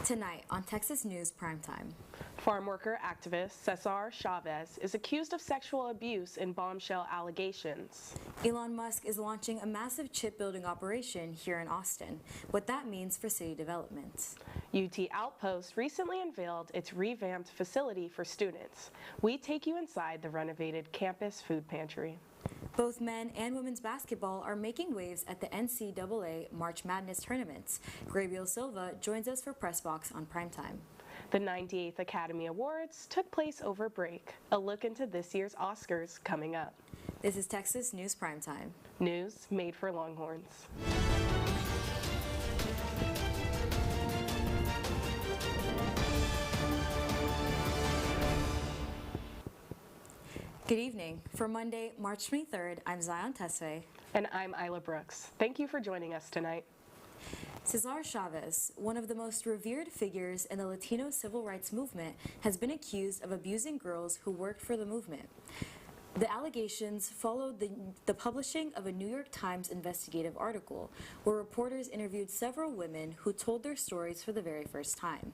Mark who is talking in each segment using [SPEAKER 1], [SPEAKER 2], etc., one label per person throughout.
[SPEAKER 1] Tonight on Texas News Primetime.
[SPEAKER 2] Farm worker activist Cesar Chavez is accused of sexual abuse in bombshell allegations.
[SPEAKER 1] Elon Musk is launching a massive chip building operation here in Austin. What that means for city development.
[SPEAKER 2] UT Outpost recently unveiled its revamped facility for students. We take you inside the renovated campus food pantry.
[SPEAKER 1] Both men and women's basketball are making waves at the NCAA March Madness tournaments. Gabriel Silva joins us for Press Box on Primetime.
[SPEAKER 2] The 98th Academy Awards took place over break. A look into this year's Oscars coming up.
[SPEAKER 1] This is Texas News Primetime.
[SPEAKER 2] News made for Longhorns.
[SPEAKER 1] Good evening. For Monday, March 23rd, I'm Zion Tesfaye.
[SPEAKER 2] And I'm Isla Brooks. Thank you for joining us tonight.
[SPEAKER 1] Cesar Chavez, one of the most revered figures in the Latino civil rights movement, has been accused of abusing girls who worked for the movement. The allegations followed the publishing of a New York Times investigative article where reporters interviewed several women who told their stories for the very first time.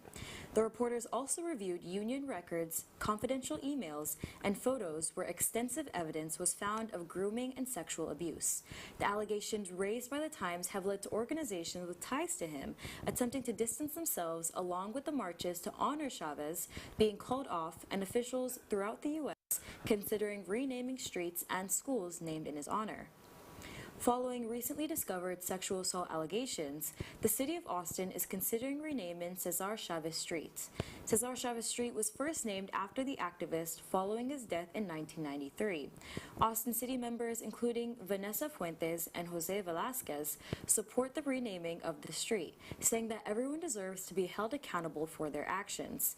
[SPEAKER 1] The reporters also reviewed union records, confidential emails, and photos where extensive evidence was found of grooming and sexual abuse. The allegations raised by the Times have led to organizations with ties to him attempting to distance themselves, along with the marches to honor Chavez being called off, and officials throughout the U.S. considering renaming streets and schools named in his honor. Following recently discovered sexual assault allegations, the city of Austin is considering renaming Cesar Chavez Street. Cesar Chavez Street was first named after the activist following his death in 1993. Austin city members, including Vanessa Fuentes and Jose Velasquez, support the renaming of the street, saying that everyone deserves to be held accountable for their actions.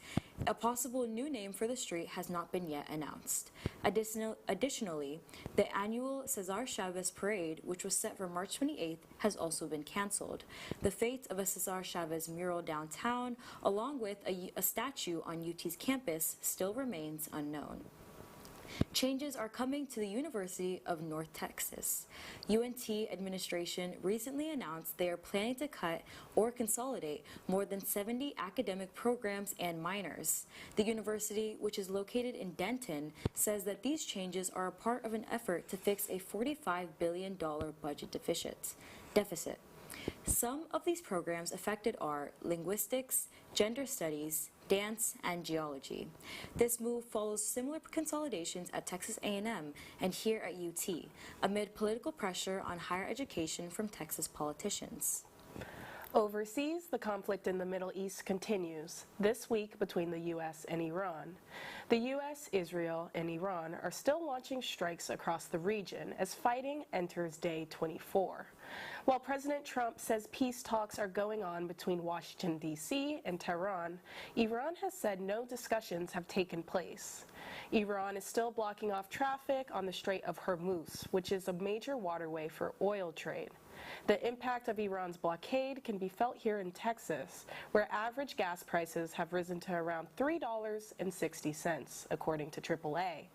[SPEAKER 1] A possible new name for the street has not been yet announced. Additionally, the annual Cesar Chavez Parade, which was set for March 28th, has also been canceled. The fate of a Cesar Chavez mural downtown, along with a statue on UT's campus, still remains unknown. Changes are coming to the University of North Texas. UNT administration recently announced they are planning to cut or consolidate more than 70 academic programs and minors. The university, which is located in Denton, says that these changes are a part of an effort to fix a $45 billion budget deficit. Some of these programs affected are linguistics, gender studies, dance, and geology. This move follows similar consolidations at Texas A&M and here at UT, amid political pressure on higher education from Texas politicians.
[SPEAKER 2] Overseas, the conflict in the Middle East continues, this week between the U.S. and Iran. The U.S., Israel, and Iran are still launching strikes across the region as fighting enters day 24. While President Trump says peace talks are going on between Washington, D.C. and Tehran, Iran has said no discussions have taken place. Iran is still blocking off traffic on the Strait of Hormuz, which is a major waterway for oil trade. The impact of Iran's blockade can be felt here in Texas, where average gas prices have risen to around $3.60, according to AAA.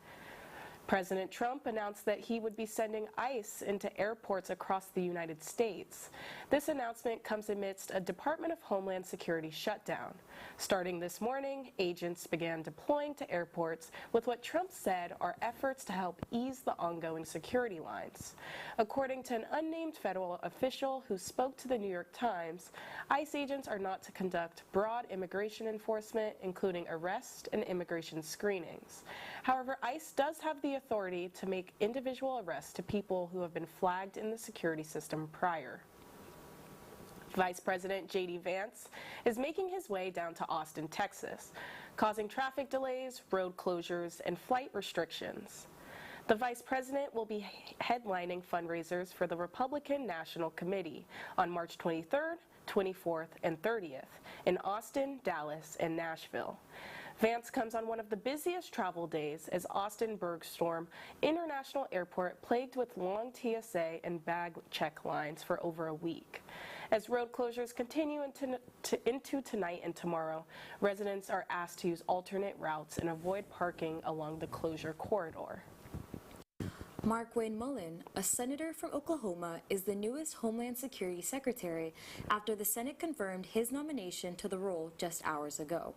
[SPEAKER 2] President Trump announced that he would be sending ICE into airports across the United States. This announcement comes amidst a Department of Homeland Security shutdown. Starting this morning, agents began deploying to airports with what Trump said are efforts to help ease the ongoing security lines. According to an unnamed federal official who spoke to the New York Times, ICE agents are not to conduct broad immigration enforcement, including arrest and immigration screenings. However, ICE does have the authority to make individual arrests to people who have been flagged in the security system prior. Vice President J.D. Vance is making his way down to Austin, Texas, causing traffic delays, road closures, and flight restrictions. The Vice President will be headlining fundraisers for the Republican National Committee on March 23rd, 24th, and 30th in Austin, Dallas, and Nashville. Vance comes on one of the busiest travel days as Austin Bergstrom International Airport plagued with long TSA and bag check lines for over a week. As road closures continue into tonight and tomorrow, residents are asked to use alternate routes and avoid parking along the closure corridor.
[SPEAKER 1] Mark Wayne Mullen, a senator from Oklahoma, is the newest Homeland Security Secretary after the Senate confirmed his nomination to the role just hours ago.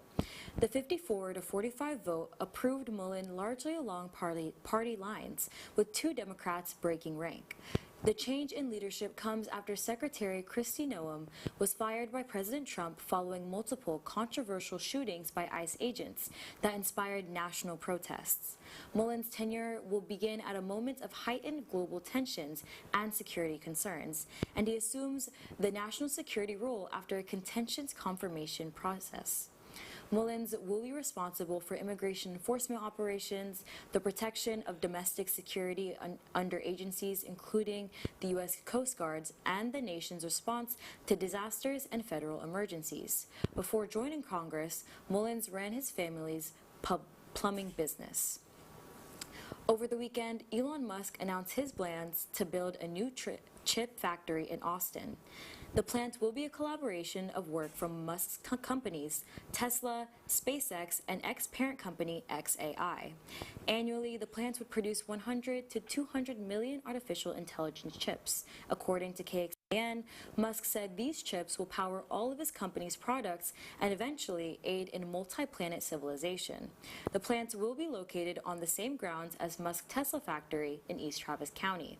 [SPEAKER 1] The 54 to 45 vote approved Mullen largely along party lines, with 2 Democrats breaking rank. The change in leadership comes after Secretary Kristi Noem was fired by President Trump following multiple controversial shootings by ICE agents that inspired national protests. Mullen's tenure will begin at a moment of heightened global tensions and security concerns, and he assumes the national security role after a contentious confirmation process. Mullins will be responsible for immigration enforcement operations, the protection of domestic security under agencies including the U.S. Coast Guards, and the nation's response to disasters and federal emergencies. Before joining Congress, Mullins ran his family's plumbing business. Over the weekend, Elon Musk announced his plans to build a new chip factory in Austin. The plant will be a collaboration of work from Musk's companies, Tesla, SpaceX, and ex-parent company xAI. Annually, the plant would produce 100 to 200 million artificial intelligence chips. According to KXAN, Musk said these chips will power all of his company's products and eventually aid in multi-planet civilization. The plant will be located on the same grounds as Musk's Tesla factory in East Travis County.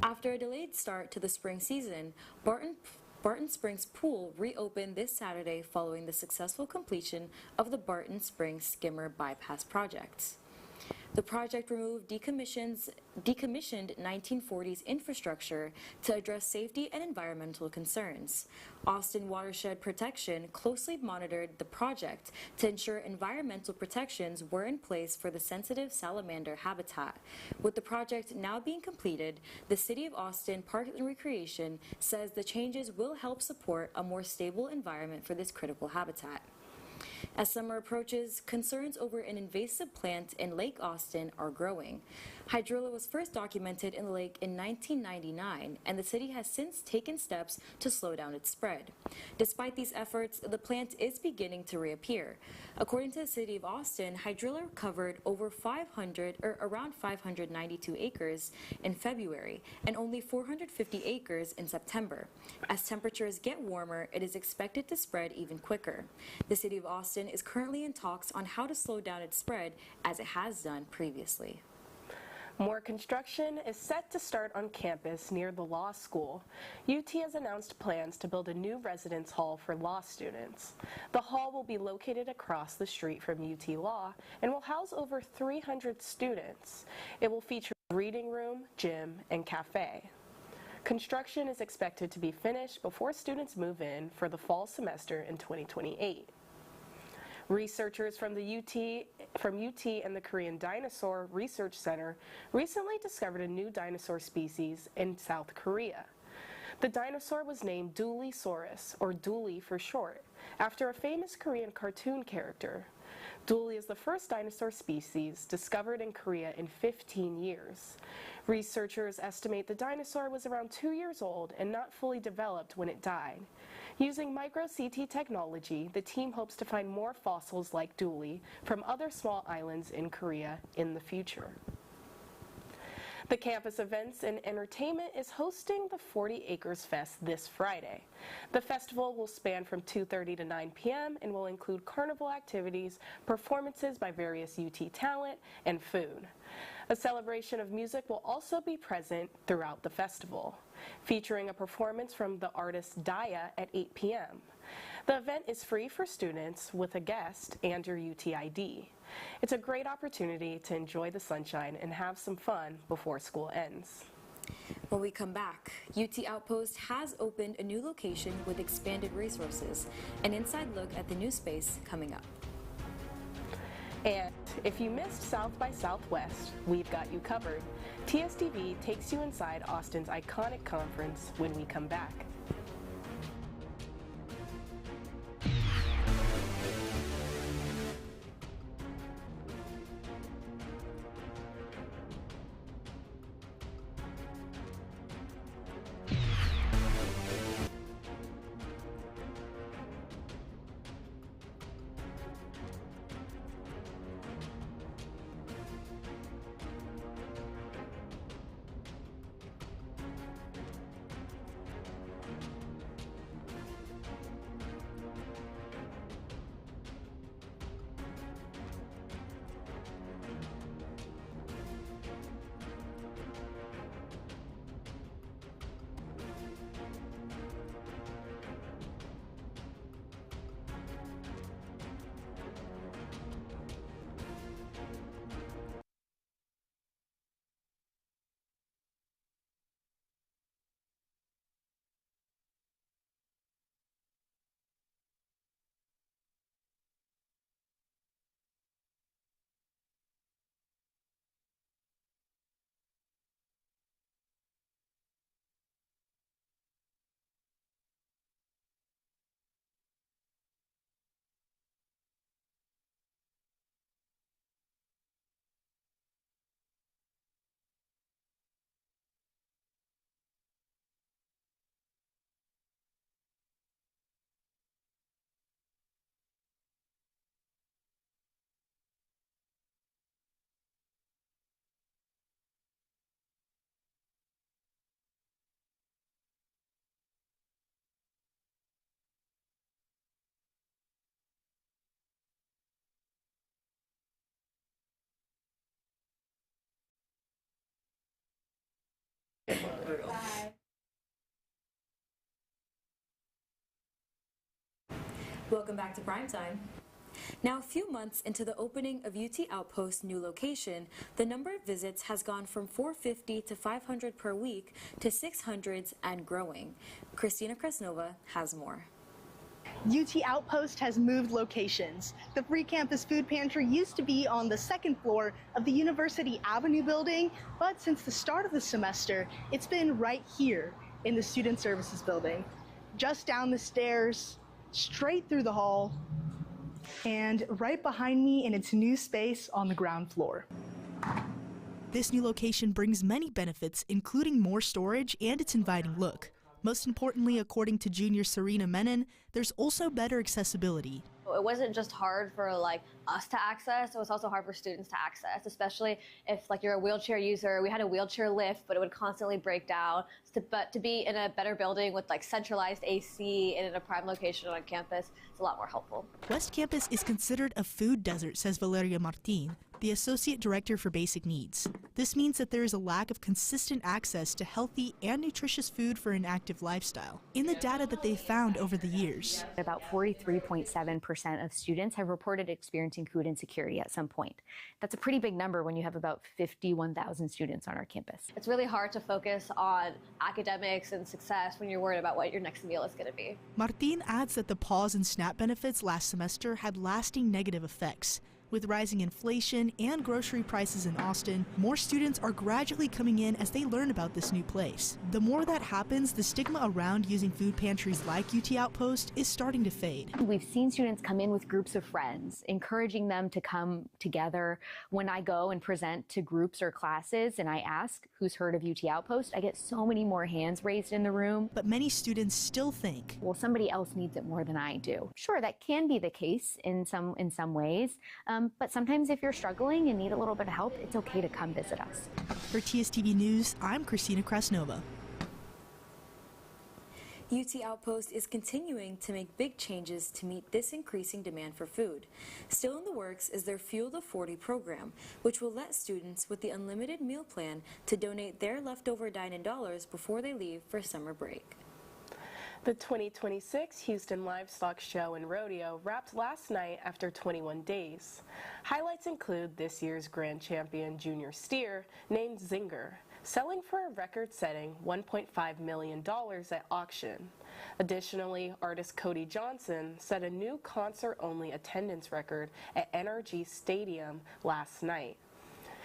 [SPEAKER 1] After a delayed start to the spring season, Barton Springs Pool reopened this Saturday following the successful completion of the Barton Springs Skimmer Bypass project. The project removed decommissioned 1940s infrastructure to address safety and environmental concerns. Austin Watershed Protection closely monitored the project to ensure environmental protections were in place for the sensitive salamander habitat. With the project now being completed, the City of Austin Parks and Recreation says the changes will help support a more stable environment for this critical habitat. As summer approaches, concerns over an invasive plant in Lake Austin are growing. Hydrilla was first documented in the lake in 1999, and the city has since taken steps to slow down its spread. Despite these efforts, the plant is beginning to reappear. According to the City of Austin, Hydrilla covered around 592 acres in February and only 450 acres in September. As temperatures get warmer, it is expected to spread even quicker. The City of Austin is currently in talks on how to slow down its spread, as it has done previously.
[SPEAKER 2] More construction is set to start on campus near the law school. UT has announced plans to build a new residence hall for law students. The hall will be located across the street from UT Law and will house over 300 students. It will feature a reading room, gym, and cafe. Construction is expected to be finished before students move in for the fall semester in 2028. Researchers from UT and the Korean Dinosaur Research Center recently discovered a new dinosaur species in South Korea. The dinosaur was named Dooleysaurus, or Dooley for short, after a famous Korean cartoon character. Dooley is the first dinosaur species discovered in Korea in 15 years. Researchers estimate the dinosaur was around 2 years old and not fully developed when it died. Using micro-CT technology, the team hopes to find more fossils like Dooley from other small islands in Korea in the future. The Campus Events and Entertainment is hosting the 40 Acres Fest this Friday. The festival will span from 2:30 to 9 p.m. and will include carnival activities, performances by various UT talent, and food. A celebration of music will also be present throughout the festival, featuring a performance from the artist Daya at 8 p.m. The event is free for students with a guest and your UT ID. It's a great opportunity to enjoy the sunshine and have some fun before school ends.
[SPEAKER 1] When we come back, UT Outpost has opened a new location with expanded resources. An inside look at the new space coming up.
[SPEAKER 2] And if you missed South by Southwest, we've got you covered. TSTV takes you inside Austin's iconic conference when we come back. Bye.
[SPEAKER 1] Welcome back to Primetime. Now, a few months into the opening of UT Outpost's new location, the number of visits has gone from 450 to 500 per week to 600s and growing. Christina Kresnova has more.
[SPEAKER 3] UT Outpost has moved locations. The Free Campus Food Pantry used to be on the second floor of the University Avenue building, but since the start of the semester, it's been right here in the Student Services building. Just down the stairs, straight through the hall, and right behind me in its new space on the ground floor.
[SPEAKER 4] This new location brings many benefits, including more storage and its inviting look. Most importantly, according to junior Serena Menon, there's also better accessibility.
[SPEAKER 5] It wasn't just hard for us to access, it was also hard for students to access, especially if you're a wheelchair user. We had a wheelchair lift, but it would constantly break down. But to be in a better building with centralized AC and in a prime location on campus, it's a lot more helpful.
[SPEAKER 4] West Campus is considered a food desert, says Valeria Martin, the Associate Director for Basic Needs. This means that there is a lack of consistent access to healthy and nutritious food for an active lifestyle. In the data that they found over the years,
[SPEAKER 6] about 43.7% of students have reported experiencing food insecurity at some point. That's a pretty big number when you have about 51,000 students on our campus.
[SPEAKER 5] It's really hard to focus on academics and success when you're worried about what your next meal is going to be.
[SPEAKER 4] Martin adds that the pause in SNAP benefits last semester had lasting negative effects. With rising inflation and grocery prices in Austin, more students are gradually coming in as they learn about this new place. The more that happens, the stigma around using food pantries like UT Outpost is starting to fade.
[SPEAKER 6] We've seen students come in with groups of friends, encouraging them to come together. When I go and present to groups or classes and I ask who's heard of UT Outpost, I get so many more hands raised in the room.
[SPEAKER 4] But many students still think,
[SPEAKER 6] well, somebody else needs it more than I do. Sure, that can be the case in some ways. But sometimes if you're struggling and need a little bit of help, it's okay to come visit us.
[SPEAKER 4] For TSTV News, I'm Christina Krasnova.
[SPEAKER 1] UT Outpost is continuing to make big changes to meet this increasing demand for food. Still in the works is their Fuel the 40 program, which will let students with the unlimited meal plan to donate their leftover dine-in dollars before they leave for summer break.
[SPEAKER 2] The 2026 Houston Livestock Show and Rodeo wrapped last night after 21 days. Highlights include this year's grand champion junior steer named Zinger, selling for a record-setting $1.5 million at auction. Additionally, artist Cody Johnson set a new concert-only attendance record at NRG Stadium last night.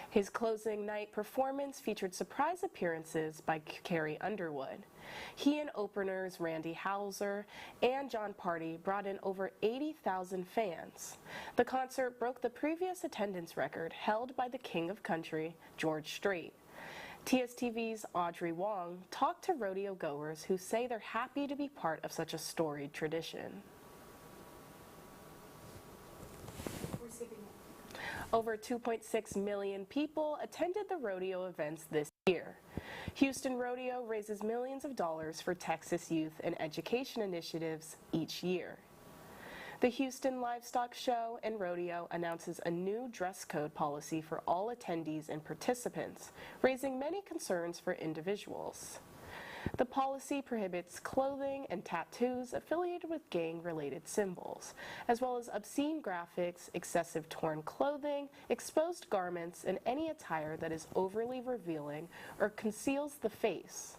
[SPEAKER 2] His closing night performance featured surprise appearances by Carrie Underwood. He and openers Randy Hauser and John Party brought in over 80,000 fans. The concert broke the previous attendance record held by the King of Country, George Strait. TSTV's Audrey Wong talked to rodeo goers who say they're happy to be part of such a storied tradition. Over 2.6 million people attended the rodeo events this year. Houston Rodeo raises millions of dollars for Texas youth and education initiatives each year. The Houston Livestock Show and Rodeo announces a new dress code policy for all attendees and participants, raising many concerns for individuals. The policy prohibits clothing and tattoos affiliated with gang-related symbols, as well as obscene graphics, excessive torn clothing, exposed garments, and any attire that is overly revealing or conceals the face.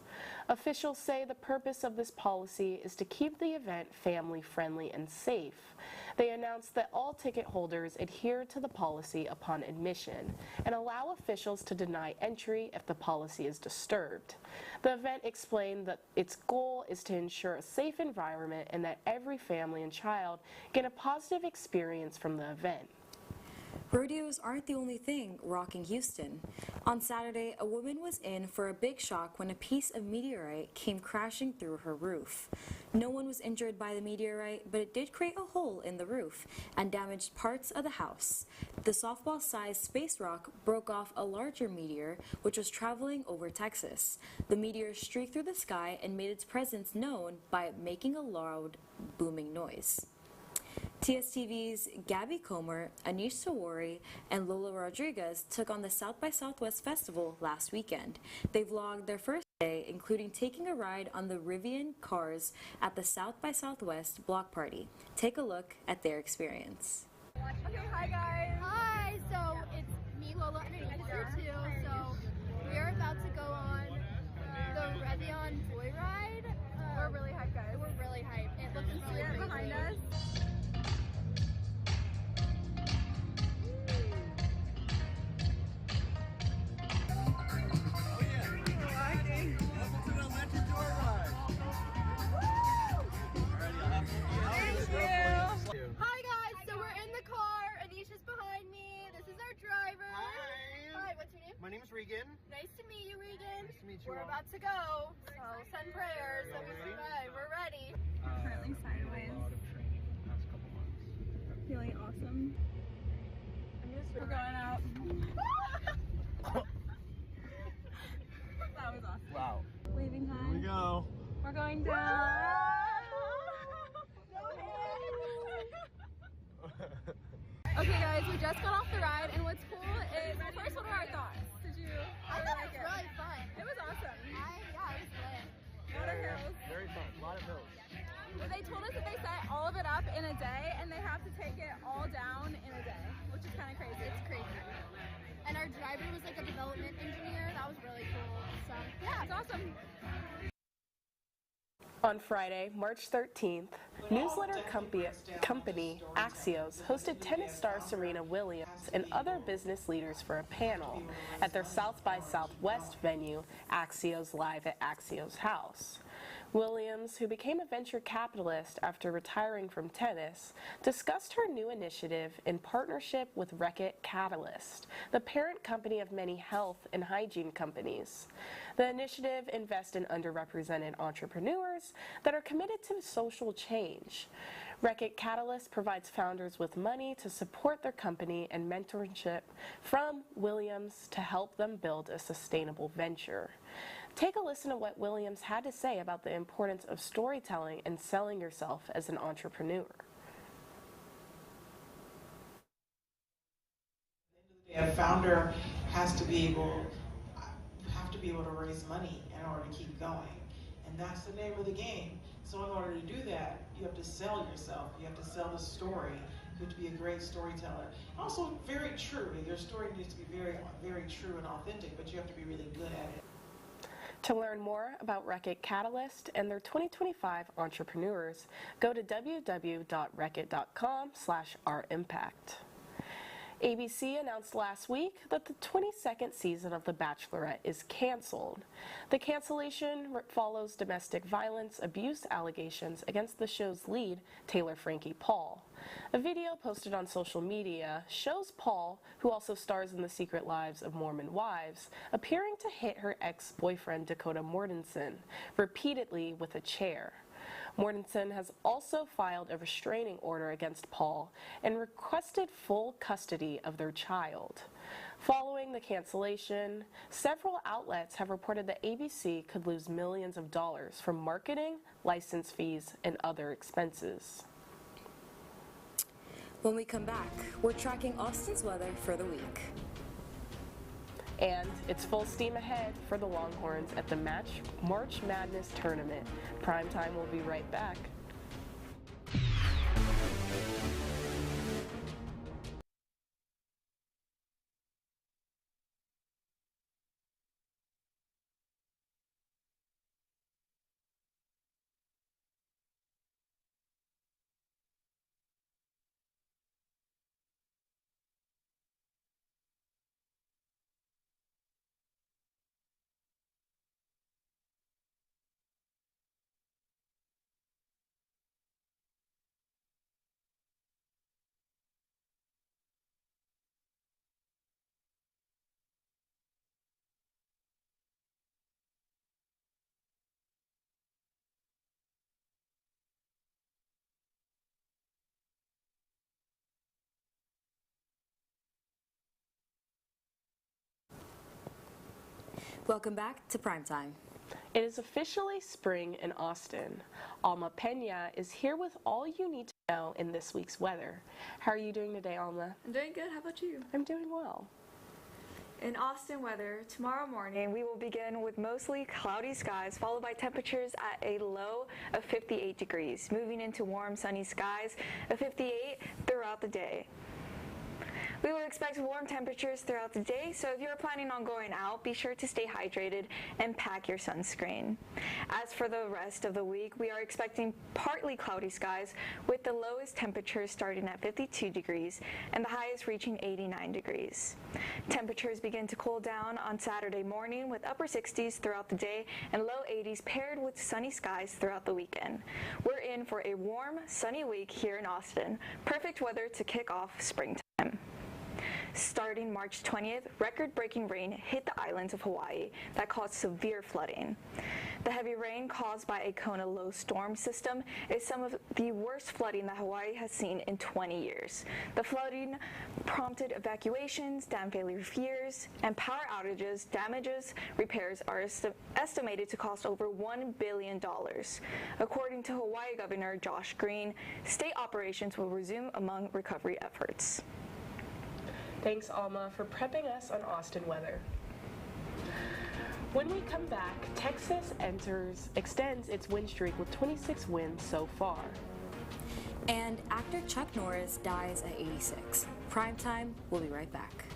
[SPEAKER 2] Officials say the purpose of this policy is to keep the event family-friendly and safe. They announced that all ticket holders adhere to the policy upon admission and allow officials to deny entry if the policy is disturbed. The event explained that its goal is to ensure a safe environment and that every family and child get a positive experience from the event.
[SPEAKER 1] Rodeos aren't the only thing rocking Houston. On Saturday, a woman was in for a big shock when a piece of meteorite came crashing through her roof. No one was injured by the meteorite, but it did create a hole in the roof and damaged parts of the house. The softball-sized space rock broke off a larger meteor, which was traveling over Texas. The meteor streaked through the sky and made its presence known by making a loud, booming noise. TSTV's Gabby Comer, Anish Sawari, and Lola Rodriguez took on the South by Southwest Festival last weekend. They vlogged their first day, including taking a ride on the Rivian cars at the South by Southwest block party. Take a look at their experience.
[SPEAKER 7] Okay, hi guys. Hi. So it's me, Lola, and Anita's here too. So we are about to go on the Rivian Joyride. We're really hyped, guys. We're really hyped. It looks so crazy. Behind us. Hi guys, so we're in the car. Anisha's behind me. This is our driver. Hi, what's your name?
[SPEAKER 8] My name is Regan.
[SPEAKER 7] Nice to meet you, Regan.
[SPEAKER 8] Nice to meet you.
[SPEAKER 7] We're about to go, so send prayers that we survive. We're ready. Currently sideways. Feeling awesome. We're going out. That was awesome.
[SPEAKER 8] Wow.
[SPEAKER 7] Waving hi.
[SPEAKER 8] Here we go.
[SPEAKER 7] We're going down. Okay guys, we just got off the ride, and what's cool is, well, first, what are our thoughts? I thought it was really fun. It was awesome. Yeah, it was lit. A lot of hills.
[SPEAKER 8] Very fun. A lot of hills.
[SPEAKER 7] They told us that they set all of it up in a day, and they have to take it all down in a day, which is kind of crazy. It's crazy. And our driver was like a development engineer. That was really cool. So yeah, it's awesome.
[SPEAKER 2] On Friday, March 13th, newsletter company Axios hosted tennis star Serena Williams and other business leaders for a panel at their South by Southwest venue, Axios Live at Axios House. Williams, who became a venture capitalist after retiring from tennis, discussed her new initiative in partnership with Reckitt Catalyst, the parent company of many health and hygiene companies. The initiative invests in underrepresented entrepreneurs that are committed to social change. Reckitt Catalyst provides founders with money to support their company and mentorship from Williams to help them build a sustainable venture. Take a listen to what Williams had to say about the importance of storytelling and selling yourself as an entrepreneur.
[SPEAKER 9] A founder has to be able to raise money in order to keep going, and that's the name of the game. So in order to do that, you have to sell yourself. You have to sell the story. You have to be a great storyteller. Also, very true. Your story needs to be very, very true and authentic, but you have to be really good at it.
[SPEAKER 2] To learn more about Reckitt Catalyst and their 2025 entrepreneurs, go to www.reckitt.com/ourimpact. ABC announced last week that the 22nd season of The Bachelorette is canceled. The cancellation follows domestic violence abuse allegations against the show's lead, Taylor Frankie Paul. A video posted on social media shows Paul, who also stars in The Secret Lives of Mormon Wives, appearing to hit her ex-boyfriend Dakota Mortensen repeatedly with a chair. Mortensen has also filed a restraining order against Paul and requested full custody of their child. Following the cancellation, several outlets have reported that ABC could lose millions of dollars from marketing, license fees, and other expenses.
[SPEAKER 1] When we come back, we're tracking Austin's weather for the week.
[SPEAKER 2] And it's full steam ahead for the Longhorns at the March Madness tournament. PrimeTime will be right back.
[SPEAKER 1] Welcome back to Primetime.
[SPEAKER 2] It is officially spring in Austin. Alma Pena is here with all you need to know in this week's weather. How are you doing today, Alma?
[SPEAKER 10] I'm doing good. How about you?
[SPEAKER 2] I'm doing well.
[SPEAKER 8] In Austin weather, tomorrow morning we will begin with mostly cloudy skies, followed by temperatures at a low of 58 degrees, moving into warm sunny skies of 58 throughout the day. We will expect warm temperatures throughout the day, so if you're planning on going out, be sure to stay hydrated and pack your sunscreen. As for the rest of the week, we are expecting partly cloudy skies with the lowest temperatures starting at 52 degrees and the highest reaching 89 degrees. Temperatures begin to cool down on Saturday morning with upper 60s throughout the day and low 80s paired with sunny skies throughout the weekend. We're in for a warm, sunny week here in Austin. Perfect weather to kick off springtime. Starting March 20th, record-breaking rain hit the islands of Hawaii that caused severe flooding. The heavy rain caused by a Kona low storm system is some of the worst flooding that Hawaii has seen in 20 years. The flooding prompted evacuations, dam failures, and power outages. Damages repairs are estimated to cost over $1 billion. According to Hawaii Governor Josh Green, state operations will resume among recovery efforts.
[SPEAKER 2] Thanks, Alma, for prepping us on Austin weather. When we come back, Texas extends its win streak with 26 wins so far.
[SPEAKER 1] And actor Chuck Norris dies at 86. Primetime will be right back.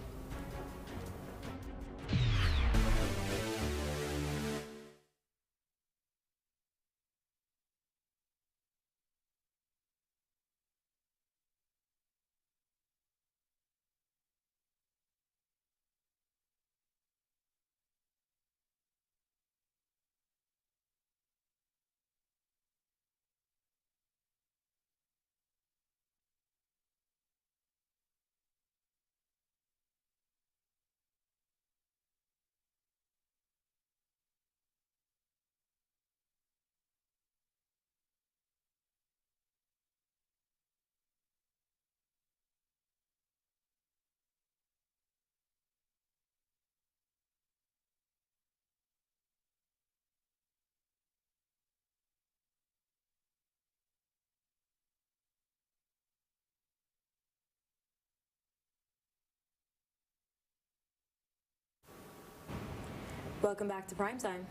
[SPEAKER 1] Welcome back to Primetime.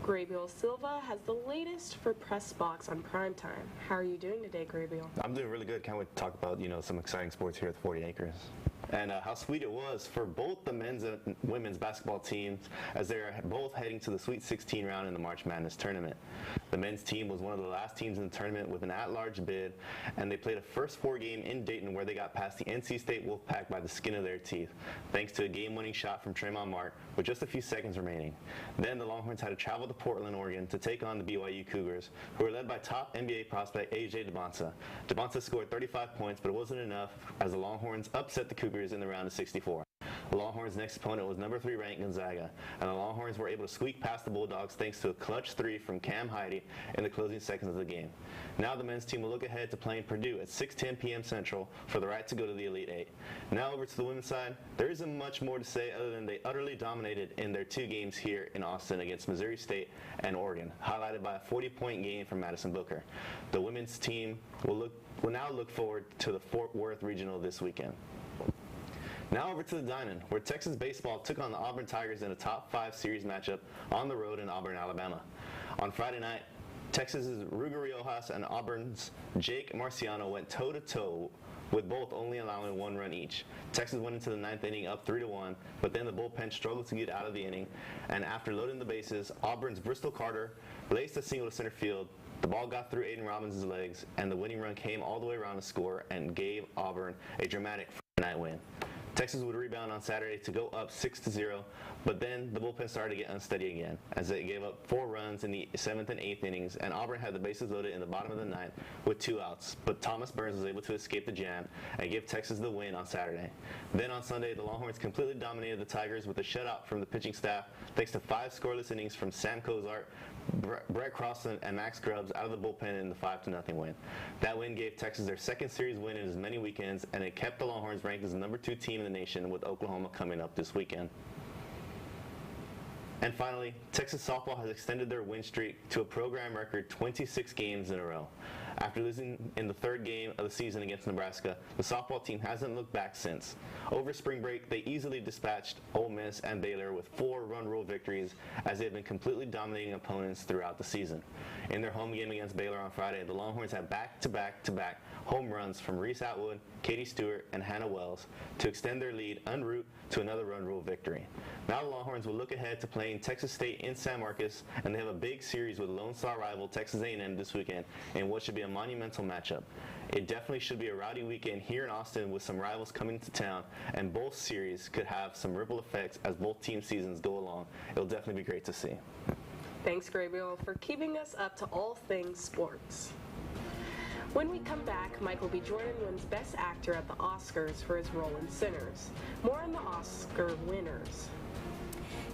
[SPEAKER 2] Gabriel Silva has the latest for Press Box on Primetime. How are you doing today, Gabriel?
[SPEAKER 10] I'm doing really good. Can't wait to talk about, some exciting sports here at 40 Acres. And how sweet it was for both the men's and women's basketball teams as they are both heading to the Sweet 16 round in the March Madness tournament. The men's team was one of the last teams in the tournament with an at-large bid, and they played a first four game in Dayton where they got past the NC State Wolfpack by the skin of their teeth, thanks to a game-winning shot from Tremont Mark with just a few seconds remaining. Then the Longhorns had to travel to Portland, Oregon to take on the BYU Cougars, who were led by top NBA prospect A.J. DeBonsa. DeBonsa scored 35 points, but it wasn't enough as the Longhorns upset the Cougars in the round of 64. The Longhorns' next opponent was number 3 ranked Gonzaga, and the Longhorns were able to squeak past the Bulldogs thanks to a clutch three from Cam Heide in the closing seconds of the game. Now the men's team will look ahead to playing Purdue at 6:10 p.m. Central for the right to go to the Elite Eight. Now over to the women's side, there isn't much more to say other than they utterly dominated in their 2 games here in Austin against Missouri State and Oregon, highlighted by a 40-point game from Madison Booker. The women's team will now look forward to the Fort Worth Regional this weekend. Now over to the Diamond, where Texas baseball took on the Auburn Tigers in a top 5 series matchup on the road in Auburn, Alabama. On Friday night, Texas's Ruger Riojas and Auburn's Jake Marciano went toe-to-toe, with both only allowing 1 run each. Texas went into the 9th inning up 3-1, but then the bullpen struggled to get out of the inning, and after loading the bases, Auburn's Bristol Carter laced a single to center field. The ball got through Aiden Robbins' legs, and the winning run came all the way around to score and gave Auburn a dramatic Friday night win. Texas would rebound on Saturday to go up 6-0, but then the bullpen started to get unsteady again as they gave up 4 runs in the 7th and 8th innings, and Auburn had the bases loaded in the bottom of the 9th with 2 outs, but Thomas Burns was able to escape the jam and give Texas the win on Saturday. Then on Sunday, the Longhorns completely dominated the Tigers with a shutout from the pitching staff thanks to 5 scoreless innings from Sam Cozart, Brett Crossan, and Max Grubbs out of the bullpen in the 5-0 win. That win gave Texas their 2nd series win in as many weekends, and it kept the Longhorns ranked as the number 2 team in the nation, with Oklahoma coming up this weekend. And finally, Texas softball has extended their win streak to a program record 26 games in a row. After losing in the third game of the season against Nebraska, the softball team hasn't looked back since. Over spring break, they easily dispatched Ole Miss and Baylor with 4 run rule victories as they have been completely dominating opponents throughout the season. In their home game against Baylor on Friday, the Longhorns had back-to-back-to-back home runs from Reese Atwood, Katie Stewart, and Hannah Wells to extend their lead en route to another run rule victory. Now the Longhorns will look ahead to playing Texas State in San Marcos, and they have a big series with Lone Star rival Texas A&M this weekend in what should be a monumental matchup. It definitely should be a rowdy weekend here in Austin with some rivals coming to town, and both series could have some ripple effects as both team seasons go along. It'll definitely be great to see.
[SPEAKER 2] Thanks, Gabriel, for keeping us up to all things sports. When we come back, Michael B. Jordan wins Best Actor at the Oscars for his role in Sinners. More on the Oscar winners.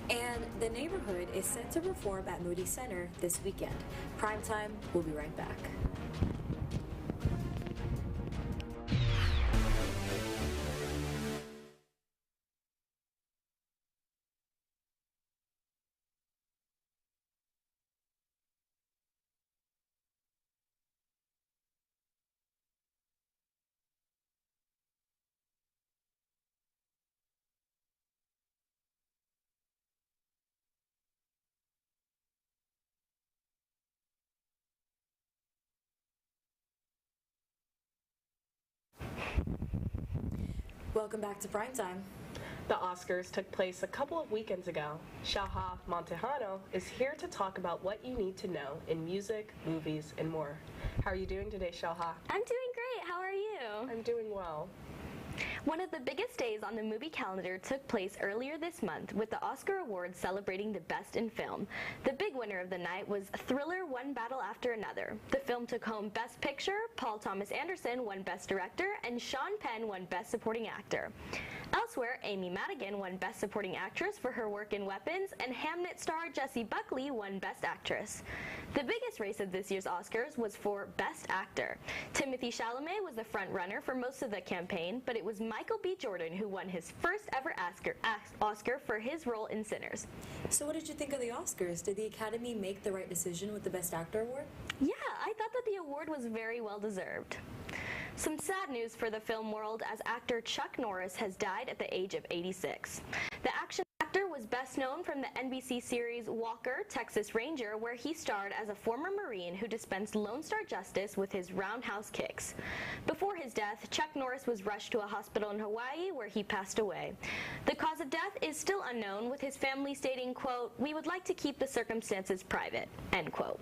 [SPEAKER 1] And The Neighborhood is set to perform at Moody Center this weekend. Primetime will be right back. Welcome back to Primetime.
[SPEAKER 2] The Oscars took place a couple of weekends ago. Shaha Montejano is here to talk about what you need to know in music, movies, and more. How are you doing today, Shaha?
[SPEAKER 11] I'm doing great. How are you?
[SPEAKER 2] I'm doing well.
[SPEAKER 11] One of the biggest days on the movie calendar took place earlier this month with the Oscar Awards celebrating the best in film. The big winner of the night was Thriller One Battle After Another. The film took home Best Picture, Paul Thomas Anderson won Best Director, and Sean Penn won Best Supporting Actor. Elsewhere, Amy Madigan won Best Supporting Actress for her work in Weapons, and Hamnet star Jessie Buckley won Best Actress. The biggest race of this year's Oscars was for Best Actor. Timothée Chalamet was the front runner for most of the campaign, but it was Michael B. Jordan who won his first ever Oscar for his role in Sinners.
[SPEAKER 1] So what did you think of the Oscars? Did the Academy make the right decision with the Best Actor award?
[SPEAKER 11] Yeah, I thought that the award was very well deserved. Some sad news for the film world as actor Chuck Norris has died at the age of 86. The action actor was best known from the NBC series Walker, Texas Ranger, where he starred as a former Marine who dispensed Lone Star justice with his roundhouse kicks. Before his death, Chuck Norris was rushed to a hospital in Hawaii where he passed away. The cause of death is still unknown, with his family stating, quote, "We would like to keep the circumstances private," end quote.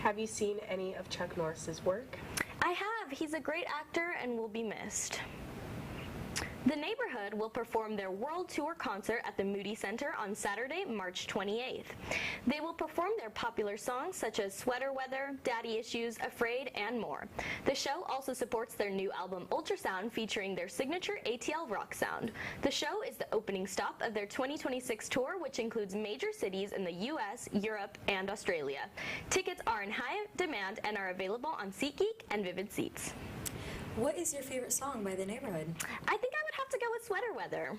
[SPEAKER 2] Have you seen any of Chuck Norris's work?
[SPEAKER 11] I have. He's a great actor and will be missed. The Neighborhood will perform their World Tour concert at the Moody Center on Saturday, March 28th. They will perform their popular songs such as Sweater Weather, Daddy Issues, Afraid, and more. The show also supports their new album Ultrasound, featuring their signature ATL rock sound. The show is the opening stop of their 2026 tour, which includes major cities in the US, Europe, and Australia. Tickets are in high demand and are available on SeatGeek and Vivid Seats.
[SPEAKER 1] What is your favorite song by The Neighborhood?
[SPEAKER 11] I think I would have to go with Sweater Weather.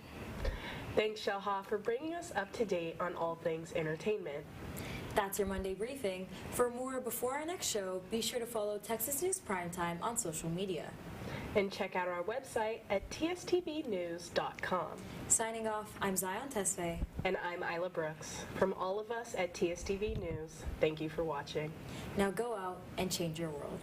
[SPEAKER 2] Thanks, Shalha, for bringing us up to date on all things entertainment.
[SPEAKER 1] That's your Monday briefing. For more before our next show, be sure to follow Texas News Primetime on social media.
[SPEAKER 2] And check out our website at tstvnews.com.
[SPEAKER 1] Signing off, I'm Zion Tesfaye.
[SPEAKER 2] And I'm Isla Brooks. From all of us at TSTV News, thank you for watching.
[SPEAKER 1] Now go out and change your world.